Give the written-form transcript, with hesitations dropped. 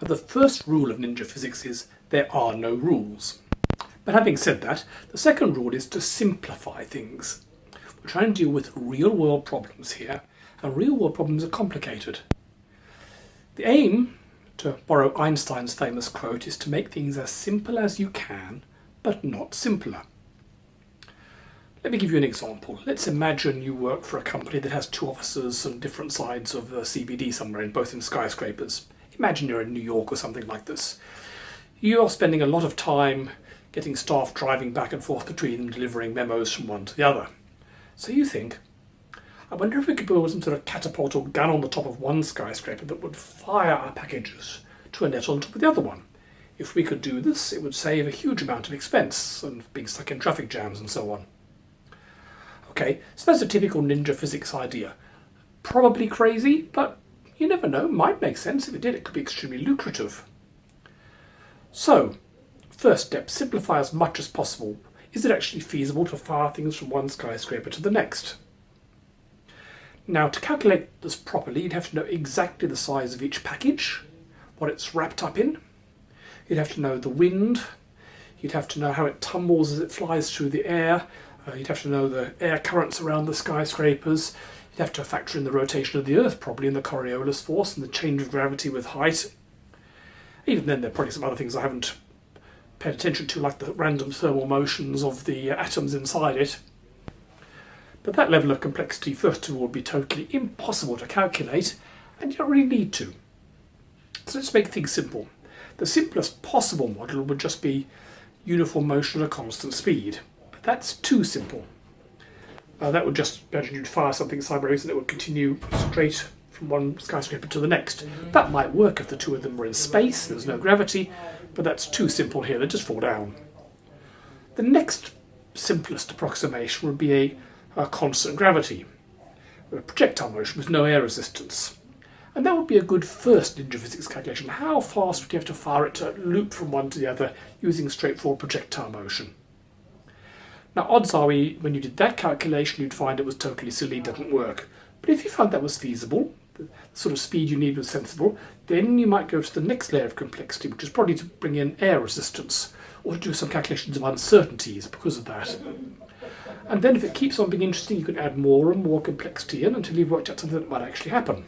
Now, the first rule of ninja physics is there are no rules. But having said that, the second rule is to simplify things. We're trying to deal with real-world problems here, and real-world problems are complicated. The aim, to borrow Einstein's famous quote, is to make things as simple as you can, but not simpler. Let me give you an example. Let's imagine you work for a company that has two offices on different sides of the CBD somewhere, both in skyscrapers. Imagine you're in New York or something like this. You're spending a lot of time getting staff driving back and forth between them, delivering memos from one to the other. So you think, I wonder if we could build some sort of catapult or gun on the top of one skyscraper that would fire our packages to a net on top of the other one. If we could do this, it would save a huge amount of expense and being stuck in traffic jams and so on. Okay, so that's a typical ninja physics idea. Probably crazy, but you never know, might make sense. If it did, it could be extremely lucrative. So, first step, simplify as much as possible. Is it actually feasible to fire things from one skyscraper to the next? Now, to calculate this properly, you'd have to know exactly the size of each package, what it's wrapped up in. You'd have to know the wind. You'd have to know how it tumbles as it flies through the air. You'd have to know the air currents around the skyscrapers. You'd have to factor in the rotation of the Earth, probably, and the Coriolis force, and the change of gravity with height. Even then, there are probably some other things I haven't paid attention to, like the random thermal motions of the atoms inside it. But that level of complexity, first of all, would be totally impossible to calculate, and you don't really need to. So let's make things simple. The simplest possible model would just be uniform motion at a constant speed. But that's too simple. That would just imagine you'd fire something sideways and it would continue straight from one skyscraper to the next. That might work if the two of them were in space, there's no gravity, but that's too simple here, they just fall down. The next simplest approximation would be a constant gravity, a projectile motion with no air resistance. And that would be a good first ninja physics calculation. How fast would you have to fire it to loop from one to the other using straightforward projectile motion? Now, odds are when you did that calculation, you'd find it was totally silly, it doesn't work. But if you found that was feasible, the sort of speed you need was sensible, then you might go to the next layer of complexity, which is probably to bring in air resistance, or to do some calculations of uncertainties because of that. And then if it keeps on being interesting, you can add more and more complexity in until you've worked out something that might actually happen.